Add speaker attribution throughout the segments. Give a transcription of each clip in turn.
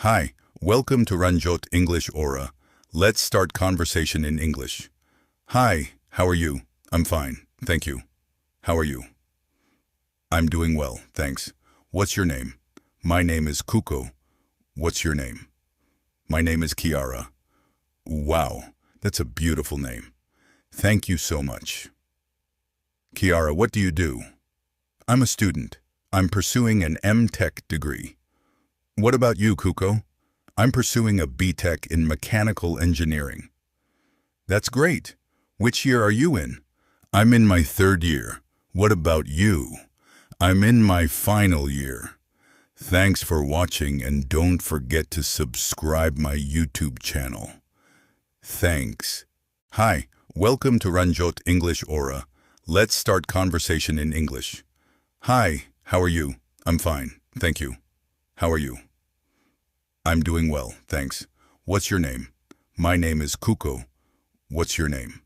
Speaker 1: Hi, welcome to Ranjot English Aura. Let's start conversation in English. Hi, how are you? I'm fine, thank you. How are you? I'm doing well, thanks. What's your name? My name is Kuko. What's your name? My name is Kiara. Wow, that's a beautiful name. Thank you so much. Kiara, what do you do? I'm a student. I'm pursuing an M.Tech degree. What about you, Kuko? I'm pursuing a B.Tech in mechanical engineering. That's great. Which year are you in? I'm in my third year. What about you? I'm in my final year. Thanks for watching and don't forget to subscribe my YouTube channel. Thanks. Hi, welcome to Ranjot English Aura. Let's start conversation in English. Hi, how are you? I'm fine, thank you. How are you? I'm doing well, thanks. What's your name? My name is Kuko. What's your name?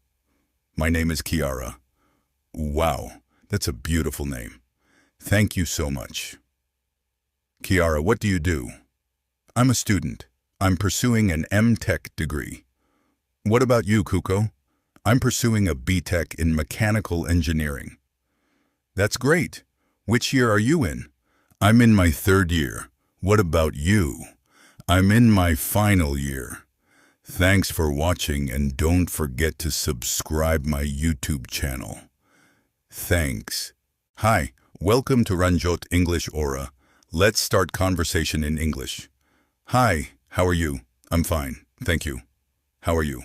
Speaker 1: My name is Kiara. Wow, that's a beautiful name. Thank you so much. Kiara, what do you do? I'm a student. I'm pursuing an M.Tech degree. What about you, Kuko? I'm pursuing a B.Tech in mechanical engineering. That's great. Which year are you in? I'm in my third year. What about you? I'm in my final year. Thanks for watching and don't forget to subscribe my YouTube channel. Thanks. Hi, welcome to Ranjot English Aura. Let's start conversation in English. Hi, how are you? I'm fine, thank you. How are you?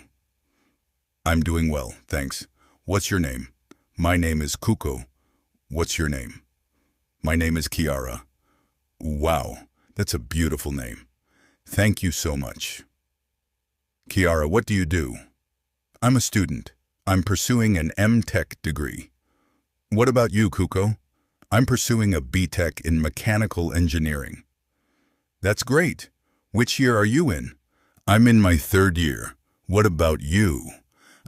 Speaker 1: I'm doing well, thanks. What's your name? My name is Kuko. What's your name? My name is Kiara. Wow, that's a beautiful name. Thank you so much. Kiara, what do you do? I'm a student. I'm pursuing an M.Tech degree. What about you, Kuko? I'm pursuing a B.Tech in mechanical engineering. That's great. Which year are you in? I'm in my third year. What about you?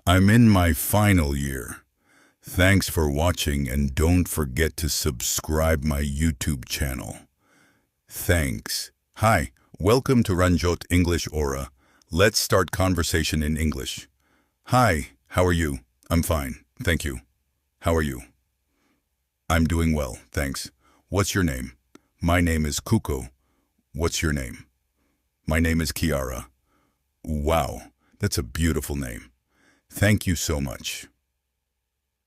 Speaker 1: I'm in my final year. Thanks for watching and don't forget to subscribe my YouTube channel. Thanks. Hi, welcome to Ranjot English Aura. Let's start conversation in English. Hi, how are you? I'm fine, thank you. How are you? I'm doing well, thanks. What's your name? My name is Kuko. What's your name? My name is Kiara. Wow, that's a beautiful name. Thank you so much.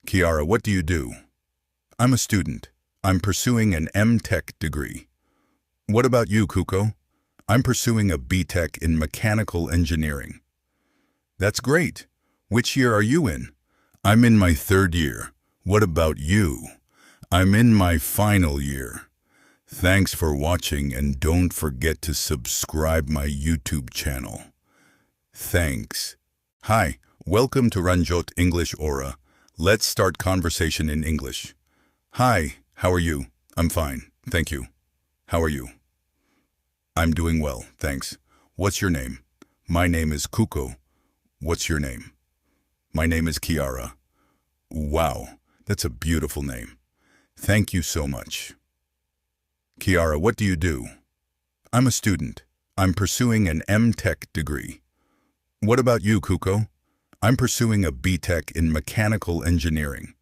Speaker 1: Kiara, what do you do? I'm a student. I'm pursuing an M.Tech degree. What about you, Kuko? I'm pursuing a B.Tech in mechanical engineering. That's great. Which year are you in? I'm in my third year. What about you? I'm in my final year. Thanks for watching and don't forget to subscribe my YouTube channel. Thanks. Hi, welcome to Ranjot English Aura. Let's start conversation in English. Hi, how are you? I'm fine, thank you. How are you? I'm doing well, thanks. What's your name? My name is Kuko. What's your name? My name is Kiara. Wow, that's a beautiful name. Thank you so much. Kiara, what do you do? I'm a student. I'm pursuing an M.Tech degree. What about you, Kuko? I'm pursuing a B.Tech in mechanical engineering.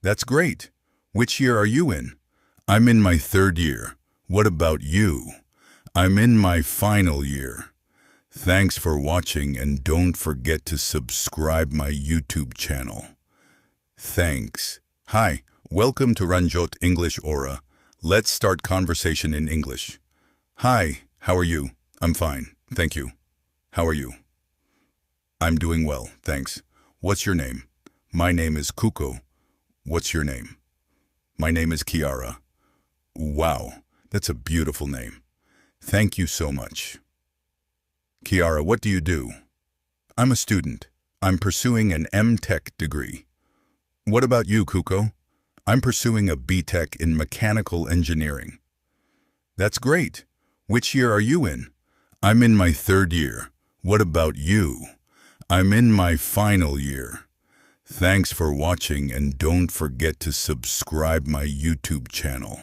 Speaker 1: That's great. Which year are you in? I'm in my third year. What about you? I'm in my final year. Thanks for watching and don't forget to subscribe my YouTube channel. Thanks. Hi, welcome to Ranjot English Aura. Let's start conversation in English. Hi, how are you? I'm fine, thank you. How are you? I'm doing well, thanks. What's your name? My name is Kuko. What's your name? My name is Kiara. Wow, that's a beautiful name. Thank you so much. Kiara, what do you do? I'm a student. I'm pursuing an M.Tech degree. What about you, Kuko? I'm pursuing a B.Tech in mechanical engineering. That's great. Which year are you in? I'm in my third year. What about you? I'm in my final year. Thanks for watching and don't forget to subscribe my YouTube channel.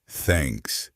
Speaker 1: Thanks.